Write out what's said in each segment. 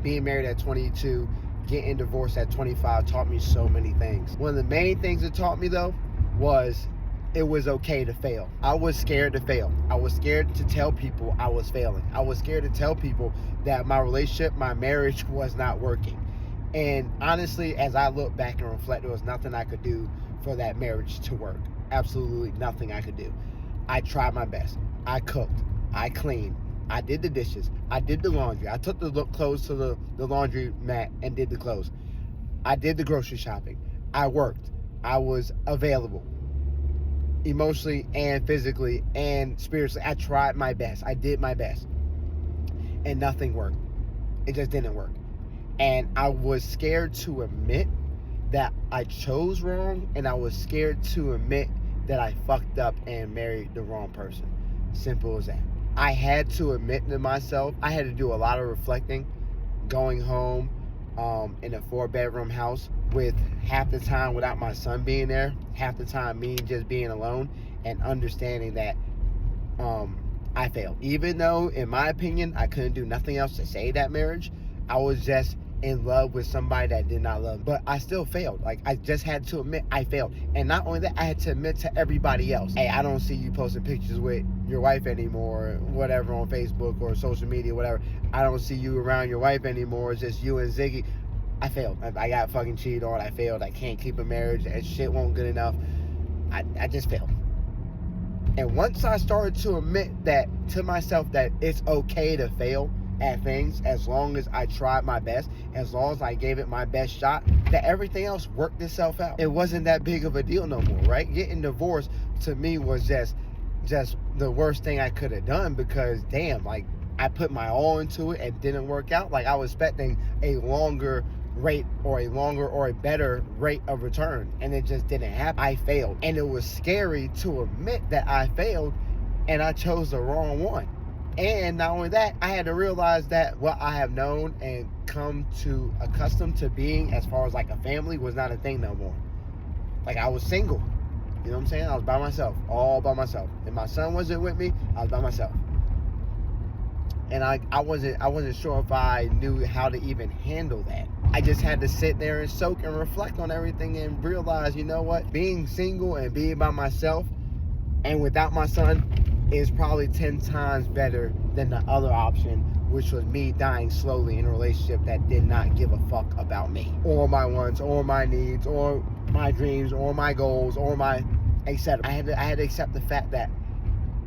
being married at 22, getting divorced at 25 taught me so many things. One of the main things it taught me, though, was it was okay to fail. I was scared to fail. I was scared to tell people I was failing. I was scared to tell people that my relationship, my marriage was not working. And honestly, as I look back and reflect, there was nothing I could do for that marriage to work. Absolutely nothing I could do. I tried my best. I cooked. I cleaned. I did the dishes. I did the laundry. I took the clothes to the laundry mat and did the clothes. I did the grocery shopping. I worked. I was available emotionally and physically and spiritually. I tried my best. I did my best. And nothing worked. It just didn't work. And I was scared to admit that I chose wrong, and I was scared to admit that I fucked up and married the wrong person. Simple as that. I had to admit to myself, I had to do a lot of reflecting, going home in a 4-bedroom house with half the time without my son being there, half the time me just being alone, and understanding that I failed. Even though, in my opinion, I couldn't do nothing else to save that marriage, I was just in love with somebody that did not love me. But I still failed. Like, I just had to admit I failed. And not only that, I had to admit to everybody else, hey, I don't see you posting pictures with your wife anymore, whatever, on Facebook or social media, whatever. I don't see you around your wife anymore. It's just you and Ziggy. I failed. I got fucking cheated on. I failed. I can't keep a marriage. That shit won't good enough. I just failed. And once I started to admit that to myself, that it's okay to fail at things as long as I tried my best, as long as I gave it my best shot, that everything else worked itself out. It wasn't that big of a deal no more, right? Getting divorced to me was just the worst thing I could have done, because damn, like, I put my all into it and didn't work out. Like, I was expecting a longer rate or a better rate of return, and it just didn't happen. I failed, and it was scary to admit that I failed and I chose the wrong one. And not only that, I had to realize that what I have known and come to accustomed to being as far as like a family was not a thing no more. Like, I was single. You know what I'm saying? I was by myself, all by myself. If my son wasn't with me, I was by myself. And I wasn't sure if I knew how to even handle that. I just had to sit there and soak and reflect on everything and realize, you know what? Being single and being by myself and without my son is probably 10 times better than the other option, which was me dying slowly in a relationship that did not give a fuck about me, or my wants, or my needs, or my dreams, or my goals, or my etc. I had to accept the fact that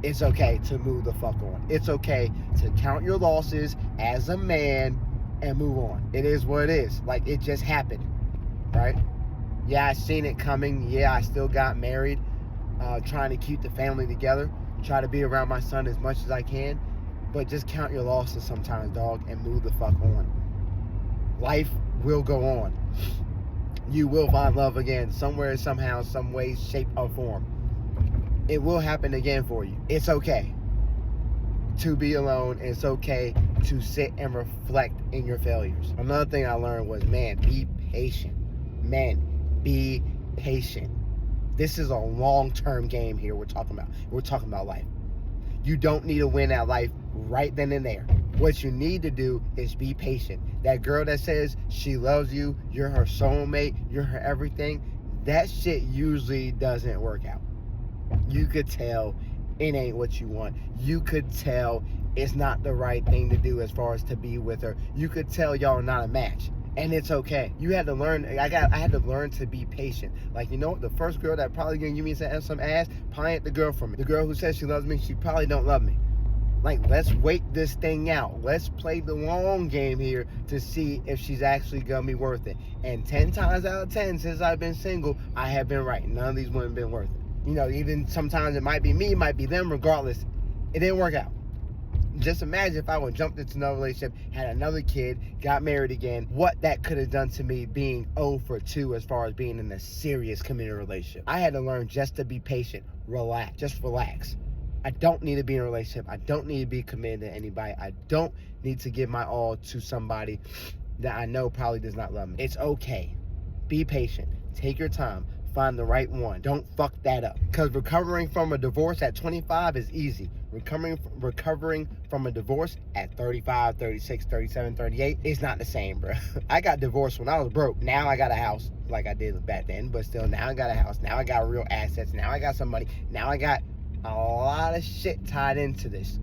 it's okay to move the fuck on. It's okay to count your losses as a man and move on. It is what it is. Like, it just happened, right? Yeah, I seen it coming. Yeah, I still got married, trying to keep the family together, try to be around my son as much as I can, but just count your losses sometimes, dog, and move the fuck on. Life will go on. You will find love again, somewhere, somehow, some way, shape, or form. It will happen again for you. It's okay to be alone. It's okay to sit and reflect in your failures. Another thing I learned was, man, be patient. Men, be patient. This is a long-term game here we're talking about. We're talking about life. You don't need to win at life right then and there. What you need to do is be patient. That girl that says she loves you, you're her soulmate, you're her everything, that shit usually doesn't work out. You could tell it ain't what you want. You could tell it's not the right thing to do as far as to be with her. You could tell y'all are not a match. And it's okay. You had to learn. I had to learn to be patient. Like, you know what? The first girl that probably gonna give me some ass probably ain't the girl for me. The girl who says she loves me, she probably don't love me. Like, let's wait this thing out. Let's play the long game here to see if she's actually gonna be worth it. And 10 times out of 10 since I've been single, I have been right. None of these women been worth it. You know, even sometimes it might be me, it might be them. Regardless, it didn't work out. Just imagine if I would jumped into another relationship, had another kid, got married again, what that could have done to me being 0 for 2 as far as being in a serious committed relationship. I had to learn just to be patient, relax, just relax. I don't need to be in a relationship. I don't need to be committed to anybody. I don't need to give my all to somebody that I know probably does not love me. It's okay. Be patient. Take your time. find the right one. Don't fuck that up. Because recovering from a divorce at 25 is easy. Recovering from a divorce at 35, 36, 37, 38 is not the same, bro. I got divorced when I was broke. Now I got a house like I did back then, but still, now I got a house. Now I got real assets. Now I got some money. Now I got a lot of shit tied into this,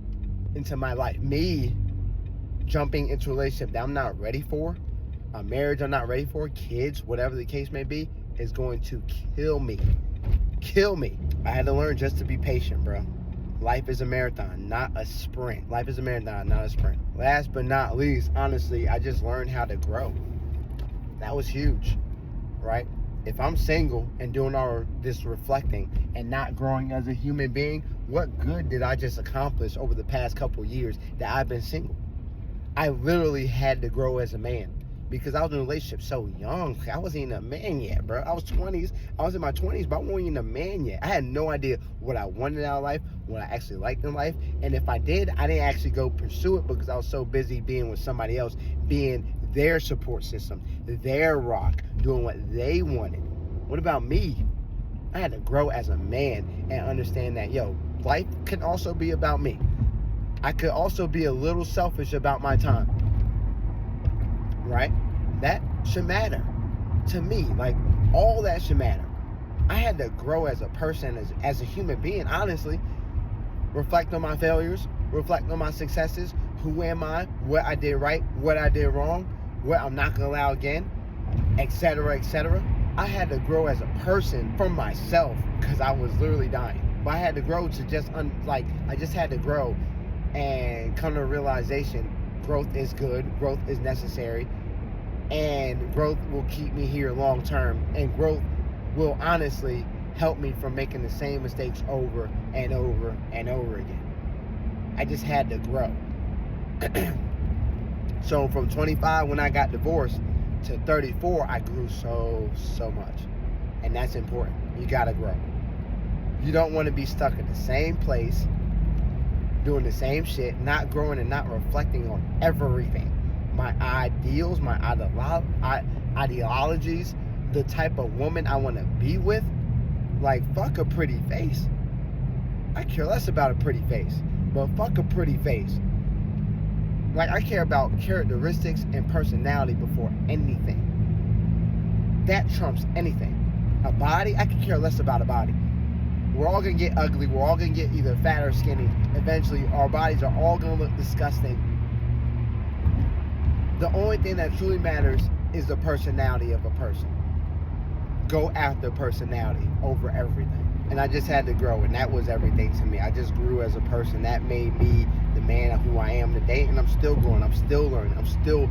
into my life. Me jumping into a relationship that I'm not ready for, a marriage I'm not ready for, kids, whatever the case may be, is going to kill me. Kill me. I had to learn just to be patient, bro. Life is a marathon, not a sprint. Life is a marathon, not a sprint. Last but not least, honestly, I just learned how to grow. That was huge, right? If I'm single and doing all this reflecting and not growing as a human being, what good did I just accomplish over the past couple years that I've been single? I literally had to grow as a man because I was in a relationship so young. I wasn't even a man yet, bro. I was in my 20s, but I wasn't even a man yet. I had no idea what I wanted out of life, what I actually liked in life. And if I did, I didn't actually go pursue it because I was so busy being with somebody else, being their support system, their rock, doing what they wanted. What about me? I had to grow as a man and understand that, life can also be about me. I could also be a little selfish about my time, right? That should matter to me. Like, all that should matter. I had to grow as a person, as a human being, honestly. Reflect on my failures, reflect on my successes. Who am I? What I did right, what I did wrong, what I'm not gonna allow again, etc., etc. I had to grow as a person from myself because I was literally dying. But I had to grow to I just had to grow and come to a realization: growth is good, growth is necessary, and growth will keep me here long term, and growth will honestly help me from making the same mistakes over and over and over again. I just had to grow. So from 25 when I got divorced to 34, I grew so much. And that's important. You gotta grow. You don't want to be stuck in the same place, doing the same shit, not growing and not reflecting on everything. My ideals, my ideologies, the type of woman I want to be with. Like, fuck a pretty face. I care less about a pretty face, but fuck a pretty face. Like, I care about characteristics and personality before anything. That trumps anything. A body, I could care less about a body. We're all going to get ugly. We're all going to get either fat or skinny. Eventually, our bodies are all going to look disgusting. The only thing that truly matters is the personality of a person. Go after personality over everything. And I just had to grow, and that was everything to me. I just grew as a person. That made me the man of who I am today, and I'm still growing. I'm still learning. I'm still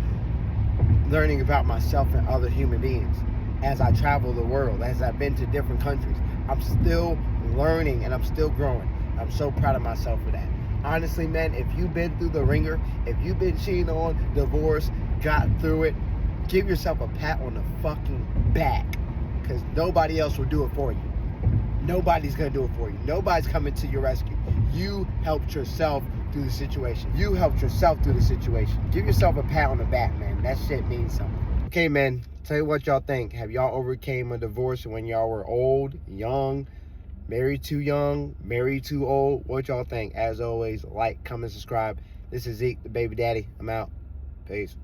learning about myself and other human beings as I travel the world, as I've been to different countries. I'm still learning, and I'm still growing. I'm so proud of myself for that. Honestly, man, if you've been through the ringer, if you've been cheated on, divorced, got through it, give yourself a pat on the fucking back, because nobody else will do it for you. Nobody's going to do it for you. Nobody's coming to your rescue. You helped yourself through the situation. You helped yourself through the situation. Give yourself a pat on the back, man. That shit means something. Okay, man, tell you what y'all think. Have y'all overcame a divorce when y'all were old, young, married too young, married too old? What y'all think? As always, like, comment, subscribe. This is Zeke, the baby daddy. I'm out. Peace.